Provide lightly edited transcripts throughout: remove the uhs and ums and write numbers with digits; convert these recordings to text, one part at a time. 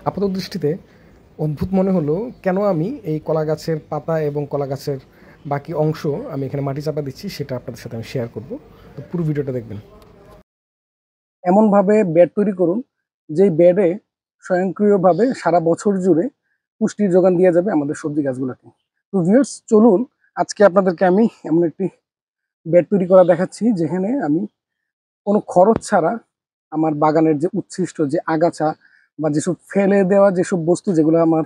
আপাত দৃষ্টিতে অদ্ভুত মনে হলো কেন আমি এই কলা গাছের পাতা এবং কলা গাছের বাকি অংশ আমি এখানে মাটি চাপা দিচ্ছি, সেটা আপনাদের সাথে আমি শেয়ার করব। তো পুরো ভিডিওটা দেখবেন। এমনভাবে বেড তৈরি করুন যেই বেডে স্বয়ংক্রিয়ভাবে সারা বছর জুড়ে পুষ্টির যোগান দেওয়া যাবে আমাদের সবজি গাছগুলোকে। তো ভিউয়ার্স, চলুন আজকে আপনাদেরকে আমি এমন একটি বেড তৈরি করা দেখাচ্ছি যেখানে আমি কোনো খরচ ছাড়া আমার বাগানের যে উচ্ছিষ্ট যে আগাছা বা যেসব ফেলে দেওয়া যেসব বস্তু যেগুলো আমার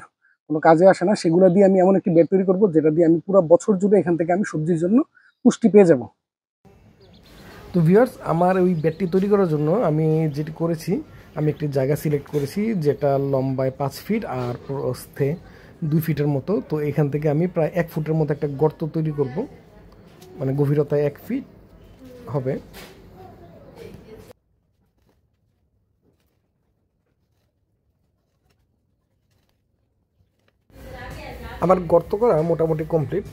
কোনো কাজে আসে না, সেগুলো দিয়ে আমি এমন একটি বেড তৈরি করবো যেটা দিয়ে আমি পুরো বছর জুড়ে এখান থেকে আমি সবজির জন্য পুষ্টি পেয়ে যাব। তো ভিউয়ার্স, আমার ওই বেডটি তৈরি করার জন্য আমি যেটি করেছি, আমি একটি জায়গা সিলেক্ট করেছি যেটা লম্বায় 5 ফিট আর প্রস্থে 2 ফিটের মতো। তো এখান থেকে আমি প্রায় 1 ফুটের মতো একটা গর্ত তৈরি করব, মানে গভীরতায় 1 ফিট হবে। আমার গর্ত করা মোটামুটি কমপ্লিট।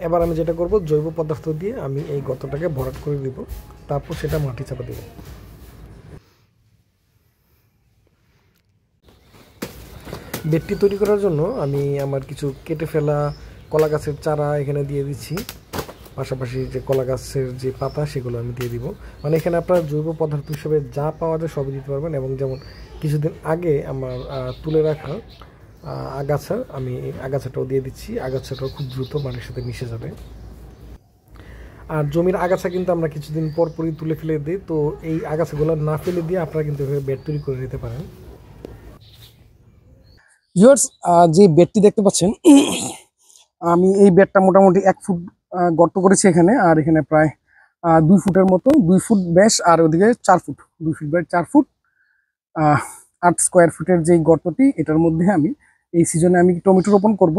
এবার আমি যেটা করব, জৈব পদার্থ দিয়ে আমি এই গর্তটাকে ভরাট করে দিব, তারপর সেটা মাটি চাপা দেব। বেডটি তৈরি করার জন্য আমি আমার কিছু কেটে ফেলা কলা গাছের চারা এখানে দিয়ে দিচ্ছি, পাশাপাশি যে কলা গাছের যে পাতা সেগুলো আমি দিয়ে দিব। মানে এখানে আপনার জৈব পদার্থ হিসেবে যা পাওয়া যায় সবই দিতে পারবেন। এবং যেমন কিছুদিন আগে আমার তুলে রাখা আগাছা, আমি আগাছাটাও দিয়ে দিচ্ছি। আগাছাটাও খুব দ্রুত মাটির সাথে মিশে যাবে। আর জমির আগাছা কিন্তু আমরা কিছুদিন পরপরই তুলে ফেলে দিই, তো এই আগাছাগুলো না ফেলে দিয়ে আপনারা কিন্তু এভাবে বেড তৈরি করে নিতে পারেন। ভিউয়ার্স, যে বেডটি দেখতে পাচ্ছেন, আমি এই বেডটা মোটামুটি 1 ফুট গর্ত করেছি এখানে। আর এখানে প্রায় 2 ফুটের মতো, 2 ফুট ব্যাস আর ওদিকে 4 foot, 2 feet by 4 foot, 8 square ফুটের যে গর্তটি, এটার মধ্যে আমি এই সিজনে আমি টমেটো রোপণ করব।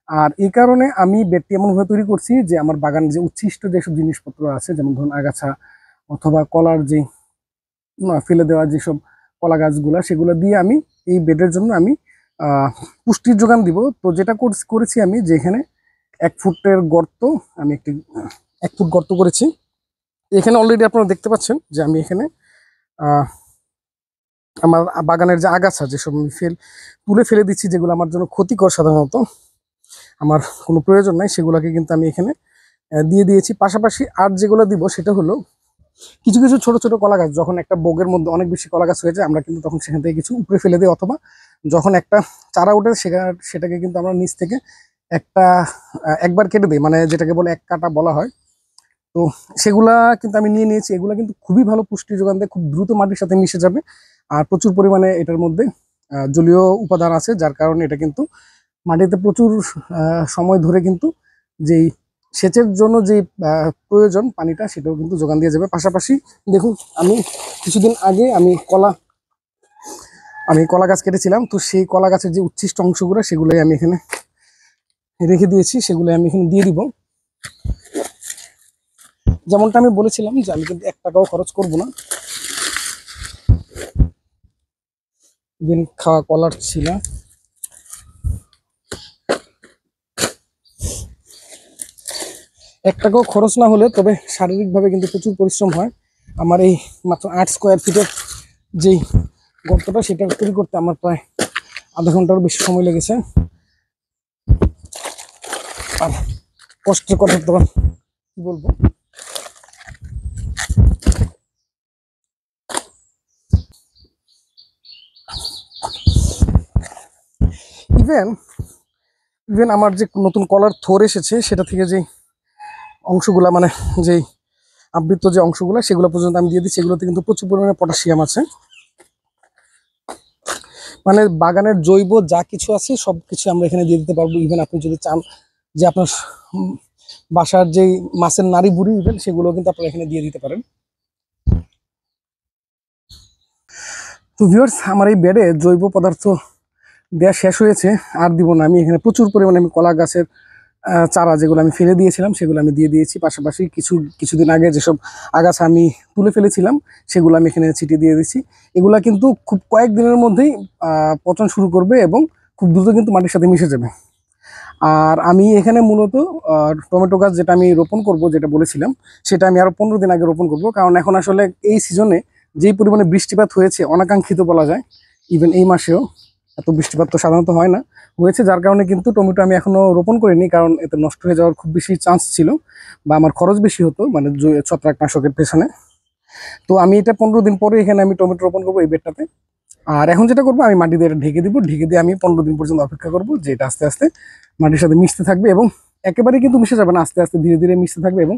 আর এই কারণে আমি বেডটি এমনভাবে তৈরি করছি যে আমার বাগানে যে উচ্ছিষ্ট যেসব জিনিসপত্র আছে, যেমন ধরুন আগাছা অথবা কলার যে ফেলে দেওয়া যেসব কলা গাছগুলা, সেগুলো দিয়ে আমি এই বেডের জন্য আমি পুষ্টির যোগান দিব। তো যেটা করেছি আমি, যে এখানে 1 ফুটের গর্ত, আমি একটি 1 ফুট গর্ত করেছি। এখানে অলরেডি আপনারা দেখতে পাচ্ছেন যে আমি এখানে আমার বাগানের যে আগাছা যেসব আমি তুলে ফেলে দিচ্ছি, যেগুলো আমার জন্য ক্ষতিকর, সাধারণত আমার কোনো প্রয়োজন নাই, সেগুলোকে কিন্তু আমি এখানে দিয়ে দিয়েছি। পাশাপাশি আর যেগুলো দিব সেটা হলো কিছু কিছু ছোট ছোট কলা গাছ। যখন একটা বোগের মধ্যে অনেক বেশি কলা গাছ হয়ে যায়, আমরা কিন্তু তখন সেখান থেকে কিছু উপরে ফেলে দিই, অথবা যখন একটা চারা ওঠে সেটাকে কিন্তু আমরা নিচ থেকে একবার কেটে দিই, মানে যেটাকে বলে 1 কাটা বলা হয়। তো সেগুলা কিন্তু আমি নিয়ে নিয়েছি। এগুলা কিন্তু খুবই ভালো পুষ্টি যোগান দেয়, খুব দ্রুত মাটির সাথে মিশে যাবে। আর প্রচুর পরিমাণে এটার মধ্যে জলীয় উপাদান আছে, যার কারণে এটা কিন্তু মাটিতে প্রচুর সময় ধরে কিন্তু যেই সেচের জন্য যে প্রয়োজন পানিটা, সেটাও কিন্তু যোগান দিয়ে যাবে। পাশাপাশি দেখুন, আমি কিছুদিন আগে আমি কলা গাছ কেটেছিলাম, তো সেই কলা গাছের যে উচ্ছিষ্ট অংশগুলো সেগুলোই আমি এখানে রেখে দিয়েছি, সেগুলো আমি এখানে দিয়ে দিব। যেমনটা আমি বলেছিলাম যে আমি কিন্তু 1 টাকাও খরচ করব না। দিন খাওয়া কলার ছিল, এক টাকাও খরচ না হলে, তবে শারীরিকভাবে কিন্তু প্রচুর পরিশ্রম হয়। আমার এই মাত্র 8 স্কোয়ার ফিটের যেই গর্তটা, সেটা তৈরি করতে আমার প্রায় আধা ঘন্টারও বেশি সময় লেগেছে। আর কষ্টের কথা তো কি বলবো। ইভেন আমার যে নতুন কলার থোর এসেছে, সেটা থেকে যে অংশগুলা, মানে যেই আবৃত যে অংশগুলো, সেগুলো পর্যন্ত আমি দিয়ে দিচ্ছি। এগুলোতে কিন্তু প্রচুর পরিমাণে পটাশিয়াম আছে। মানে বাগানের জৈব যা কিছু আছে সব কিছু আমরা এখানে দিয়ে দিতে পারবো। ইভেন আপনি যদি চান যে আপনার বাসার যেই মাছের নাড়ি বুড়ি, ইভেন সেগুলো কিন্তু আপনারা এখানে দিয়ে দিতে পারেন। তো ভিউয়ার্স, আমার এই বেডে জৈব পদার্থ দেওয়া শেষ হয়েছে, আর দিব না। আমি এখানে প্রচুর পরিমাণে আমি কলা গাছের চারা যেগুলো আমি ফেলে দিয়েছিলাম সেগুলো আমি দিয়ে দিয়েছি। পাশাপাশি কিছুদিন আগে যেসব আগাছা আমি তুলে ফেলেছিলাম সেগুলো আমি এখানে ছিটিয়ে দিয়ে দিচ্ছি। এগুলা কিন্তু খুব কয়েকদিনের মধ্যেই পচন শুরু করবে এবং খুব দ্রুত কিন্তু মাটির সাথে মিশে যাবে। আর আমি এখানে মূলত টমেটো গাছ যেটা আমি রোপণ করব, যেটা বলেছিলাম, সেটা আমি আরও 15 দিন আগে রোপণ করব। কারণ এখন আসলে এই সিজনে যেই পরিমাণে বৃষ্টিপাত হয়েছে, অনাকাঙ্ক্ষিত বলা যায়, ইভেন এই মাসেও এত বৃষ্টিপাত তো সাধারণত হয় না, হয়েছে, যার কারণে কিন্তু টমেটো আমি এখনো রোপণ করিনি, কারণ এতে নষ্ট হয়ে যাওয়ার খুব বেশি চান্স ছিল বা আমার খরচ বেশি হতো, মানে ছত্রাকনাশকের পেছনে। তো আমি এটা 15 দিন পরে এখানে আমি টমেটো রোপণ করবো এই বেডটাতে। আর এখন যেটা করবো, আমি মাটি দিয়ে এটা ঢেকে দিব, ঢেকে দিয়ে আমি 15 দিন পর্যন্ত অপেক্ষা করবো, যে এটা আস্তে আস্তে মাটির সাথে মিশতে থাকবে, এবং একেবারে কিন্তু মিশে যাবে না, আস্তে আস্তে ধীরে ধীরে মিশতে থাকবে। এবং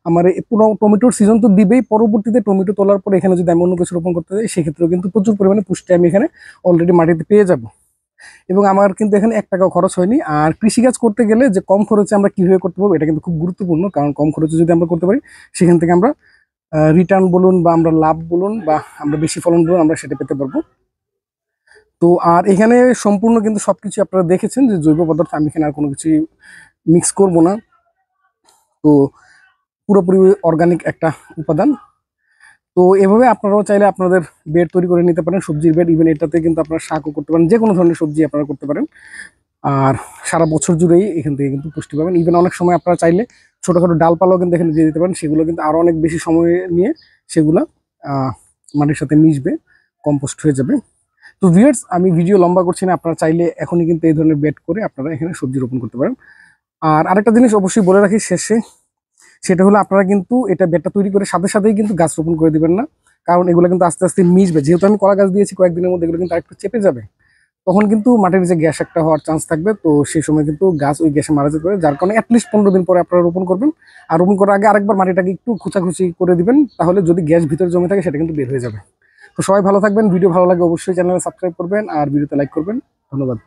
আমার এই পুরো টমেটোর সিজন তো দিবেই, পরবর্তীতে টমেটো তোলার পরে এখানে যদি আমি অন্য কিছু রোপণ করতে যাই, সেক্ষেত্রেও কিন্তু প্রচুর পরিমাণে পুষ্টি আমি এখানে অলরেডি মাটিতে পেয়ে যাব। এবং আমার কিন্তু এখানে 1 টাকাও খরচ হয়নি। আর কৃষিকাজ করতে গেলে যে কম খরচে আমরা কিভাবে করতে পারবো, এটা কিন্তু খুব গুরুত্বপূর্ণ, কারণ কম খরচে যদি আমরা করতে পারি, সেখান থেকে আমরা রিটার্ন বলুন বা আমরা লাভ বলুন বা আমরা বেশি ফলন বলুন, আমরা সেটা পেতে পারবো। তো আর এখানে সম্পূর্ণ কিন্তু সবকিছু আপনারা দেখেছেন যে জৈব পদার্থ, আমি এখানে আর কোনো কিছু মিক্স করব না। তো পুরোপুরি অর্গানিক একটা উপাদান। তো এভাবে আপনারাও চাইলে আপনাদের বেড তৈরি করে নিতে পারেন, সবজির বেড। ইভেন এটাতে কিন্তু আপনারা শাকও করতে পারেন, যে কোনো ধরনের সবজি আপনারা করতে পারেন। আর সারা বছর জুড়েই এখান থেকে কিন্তু পুষ্টি পাবেন। ইভেন অনেক সময় আপনারা চাইলে ছোটোখাটো ডালপালাও কিন্তু এখানে দিয়ে দিতে পারেন, সেগুলো কিন্তু আরও অনেক বেশি সময় নিয়ে সেগুলো মাটির সাথে মিশবে, কম্পোস্ট হয়ে যাবে। তো ভিউয়ার্স, আমি ভিডিও লম্বা করছি না, আপনারা চাইলে এখনই কিন্তু এই ধরনের বেড করে আপনারা এখানে সবজি রোপণ করতে পারেন। আর আরেকটা জিনিস অবশ্যই বলে রাখি শেষে, সেটা হলো আপনারা কিন্তু এটা বেডটা তৈরি করে সাথে সাথেই কিন্তু গাছ রোপণ করে দিবেন না, কারণ এগুলো কিন্তু আস্তে আস্তে মিশবে। যেহেতু আমি কলা গাছ দিয়েছি, কয়েকদিনের মধ্যে এগুলো কিন্তু আরেকটু চেপে যাবে, তখন কিন্তু মাটির নিচে গ্যাস একটা হওয়ার চান্স থাকবে। তো সেই সময় কিন্তু গাছ ওই গ্যাসে মারা যেতে পারে, যার কারণে অ্যাটলিস্ট 15 দিন পরে আপনারা রোপণ করবেন। আর রোপণ করার আগে আরেকবার মাটিটাকে একটু খোঁচাখুচি করে দিবেন, তাহলে যদি গ্যাস ভিতরে জমে থাকে সেটা কিন্তু বের হয়ে যাবে। তো সবাই ভালো থাকবেন, ভিডিও ভালো লাগে অবশ্যই চ্যানেলে সাবস্ক্রাইব করবেন আর ভিডিওতে লাইক করবেন। ধন্যবাদ।